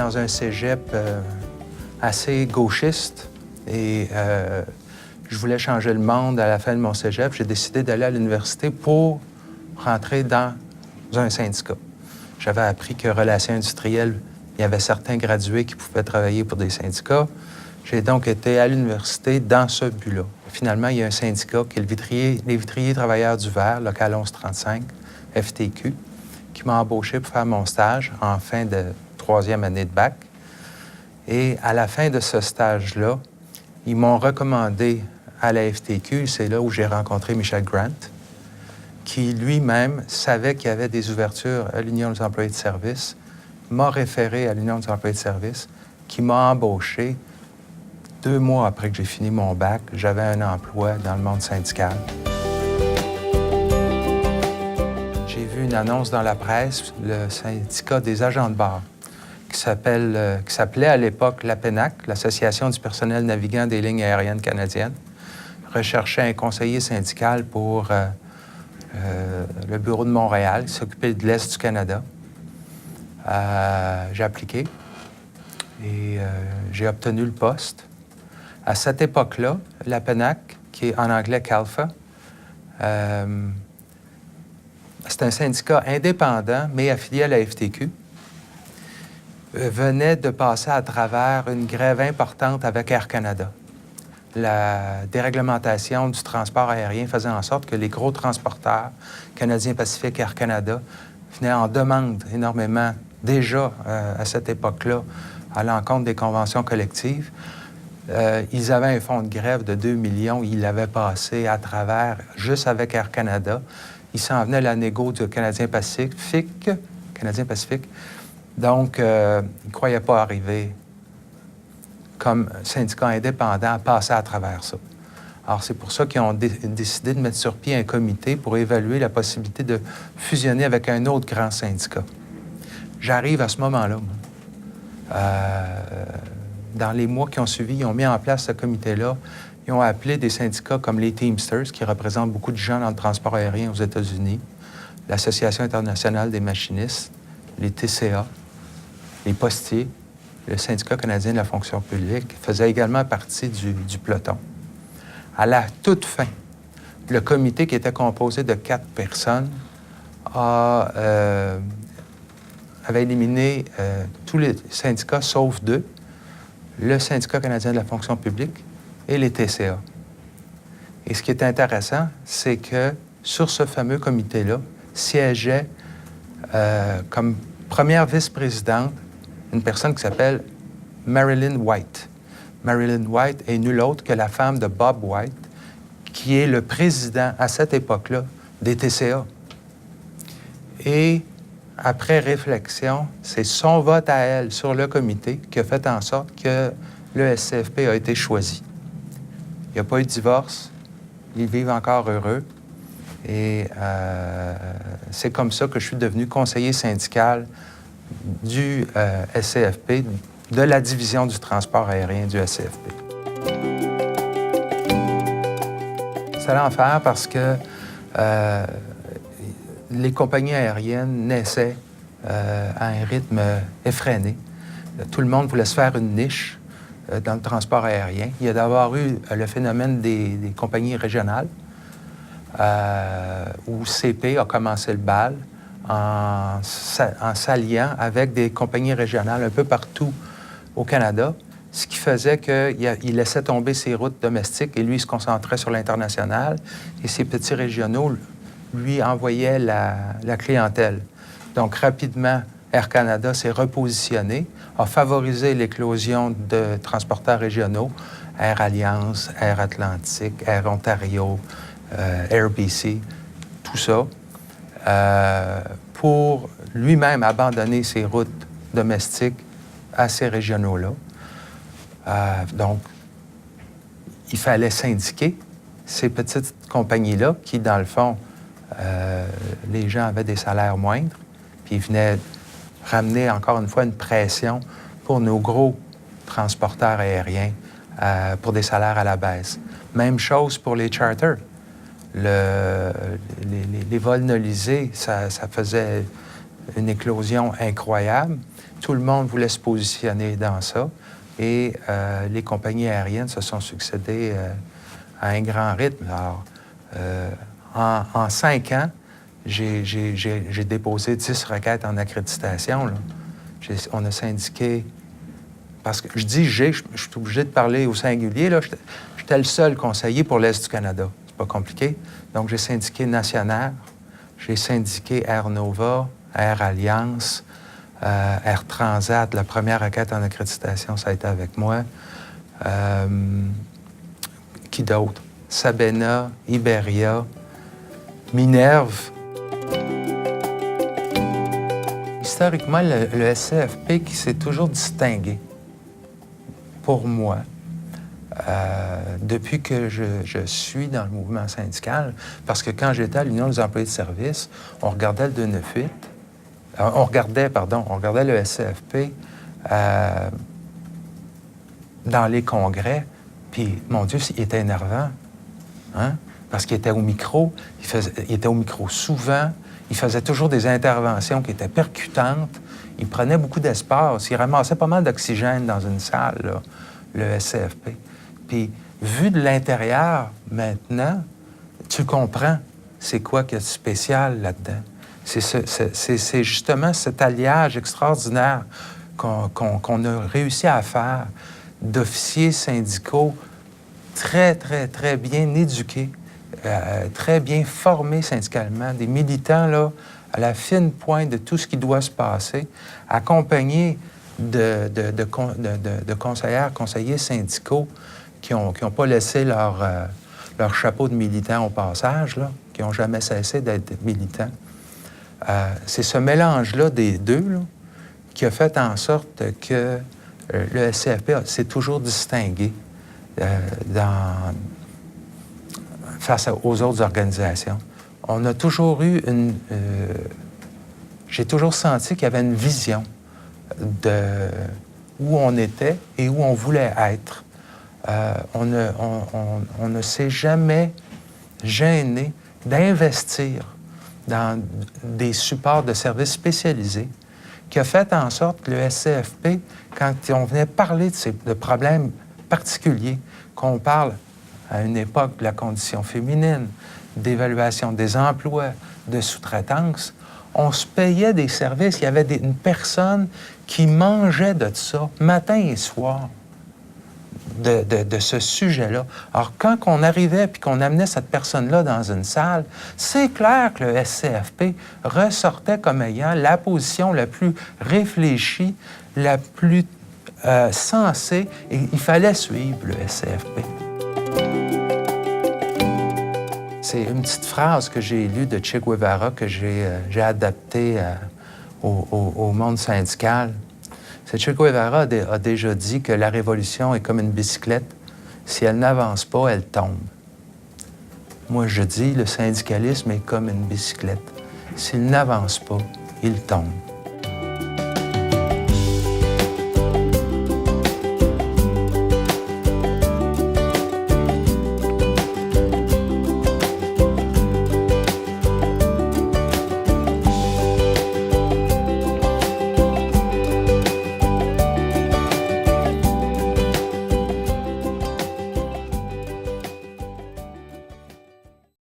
dans un cégep assez gauchiste et je voulais changer le monde à la fin de mon cégep. J'ai décidé d'aller à l'université pour rentrer dans un syndicat. J'avais appris que relations industrielles, il y avait certains gradués qui pouvaient travailler pour des syndicats. J'ai donc été à l'université dans ce but-là. Finalement, il y a un syndicat qui est les vitriers travailleurs du verre, local 1135, FTQ, qui m'a embauché pour faire mon stage en fin de troisième année de bac. Et à la fin de ce stage-là, ils m'ont recommandé à la FTQ. C'est là où j'ai rencontré Michel Grant, qui lui-même savait qu'il y avait des ouvertures à l'Union des employés de service, m'a référé à l'Union des employés de service, qui m'a embauché 2 mois après que j'ai fini mon bac. J'avais un emploi dans le monde syndical. J'ai vu une annonce dans la presse, le syndicat des agents de bord, qui s'appelait à l'époque l'APENAC, l'Association du personnel navigant des lignes aériennes canadiennes, recherchait un conseiller syndical pour le bureau de Montréal, qui s'occupait de l'Est du Canada. J'ai appliqué et j'ai obtenu le poste. À cette époque-là, l'APENAC, qui est en anglais CALFA, c'est un syndicat indépendant, mais affilié à la FTQ, venait de passer à travers une grève importante avec Air Canada. La déréglementation du transport aérien faisait en sorte que les gros transporteurs, Canadien Pacifique, Air Canada, venaient en demande énormément, déjà à cette époque-là, à l'encontre des conventions collectives. Ils avaient un fonds de grève de 2 millions. Ils l'avaient passé à travers, juste avec Air Canada. Ils s'en venaient à la négo du Canadien Pacifique. Donc, ils ne croyaient pas arriver comme syndicat indépendant à passer à travers ça. Alors, c'est pour ça qu'ils ont décidé de mettre sur pied un comité pour évaluer la possibilité de fusionner avec un autre grand syndicat. J'arrive à ce moment-là. Dans les mois qui ont suivi, ils ont mis en place ce comité-là. Ils ont appelé des syndicats comme les Teamsters, qui représentent beaucoup de gens dans le transport aérien aux États-Unis, l'Association internationale des machinistes, les TCA, les postiers, le syndicat canadien de la fonction publique faisait également partie du peloton. À la toute fin, le comité, qui était composé de 4 personnes, avait éliminé tous les syndicats sauf 2, le syndicat canadien de la fonction publique et les TCA. Et ce qui est intéressant, c'est que sur ce fameux comité-là siégeait comme première vice-présidente une personne qui s'appelle Marilyn White. Marilyn White est nulle autre que la femme de Bob White, qui est le président, à cette époque-là, des TCA. Et après réflexion, c'est son vote à elle sur le comité qui a fait en sorte que le SCFP a été choisi. Il n'y a pas eu de divorce. Ils vivent encore heureux. Et c'est comme ça que je suis devenu conseiller syndical du SCFP, de la division du transport aérien du SCFP. C'est l'enfer parce que les compagnies aériennes naissaient à un rythme effréné. Tout le monde voulait se faire une niche dans le transport aérien. Il y a d'abord eu le phénomène des compagnies régionales, où CP a commencé le bal en s'alliant avec des compagnies régionales un peu partout au Canada, ce qui faisait qu'il laissait tomber ses routes domestiques et lui, il se concentrait sur l'international. Et ces petits régionaux, lui, envoyaient la clientèle. Donc, rapidement, Air Canada s'est repositionné, a favorisé l'éclosion de transporteurs régionaux, Air Alliance, Air Atlantique, Air Ontario, Air BC, tout ça, pour lui-même abandonner ses routes domestiques à ces régionaux-là. Donc, il fallait syndiquer ces petites compagnies-là qui, dans le fond, les gens avaient des salaires moindres, puis ils venaient ramener encore une fois une pression pour nos gros transporteurs aériens pour des salaires à la baisse. Même chose pour les charters. Les vols nolisés, ça faisait une éclosion incroyable. Tout le monde voulait se positionner dans ça. Et les compagnies aériennes se sont succédées à un grand rythme. Alors, en 5 ans, j'ai déposé 10 requêtes en accréditation. Là. On a syndiqué... Parce que je dis je suis obligé de parler au singulier. Là. J'étais le seul conseiller pour l'Est du Canada. C'est pas compliqué. Donc, j'ai syndiqué Nationair, j'ai syndiqué Air Nova, Air Alliance, Air Transat. La première requête en accréditation, ça a été avec moi. Qui d'autre? Sabena, Iberia, Minerve. Historiquement, le SCFP qui s'est toujours distingué, pour moi, depuis que je suis dans le mouvement syndical, parce que quand j'étais à l'Union des employés de service, on regardait le 298, on regardait le SCFP dans les congrès, puis, mon Dieu, il était énervant, hein? Parce qu'il était au micro, il était au micro souvent, il faisait toujours des interventions qui étaient percutantes, il prenait beaucoup d'espace, il ramassait pas mal d'oxygène dans une salle, là, le SCFP. Puis, vu de l'intérieur, maintenant, tu comprends c'est quoi qu'il y a de spécial là-dedans. C'est justement cet alliage extraordinaire qu'on a réussi à faire d'officiers syndicaux très, très, très bien éduqués, très bien formés syndicalement, des militants là, à la fine pointe de tout ce qui doit se passer, accompagnés de conseillers syndicaux qui ont pas laissé leur chapeau de militant au passage, là, qui n'ont jamais cessé d'être militants. C'est ce mélange-là des deux là, qui a fait en sorte que le SCFP s'est toujours distingué face aux autres organisations. On a toujours eu j'ai toujours senti qu'il y avait une vision de où on était et où on voulait être. On ne s'est jamais gêné d'investir dans des supports de services spécialisés qui a fait en sorte que le SCFP, quand on venait parler de problèmes particuliers, qu'on parle à une époque de la condition féminine, d'évaluation des emplois, de sous-traitance, on se payait des services. Il y avait une personne qui mangeait de ça, matin et soir, de ce sujet-là. Alors, quand on arrivait et qu'on amenait cette personne-là dans une salle, c'est clair que le SCFP ressortait comme ayant la position la plus réfléchie, la plus sensée, et il fallait suivre le SCFP. C'est une petite phrase que j'ai lue de Che Guevara que j'ai adaptée au monde syndical. Che Guevara a déjà dit que la révolution est comme une bicyclette. Si elle n'avance pas, elle tombe. Moi, je dis, le syndicalisme est comme une bicyclette. S'il n'avance pas, il tombe.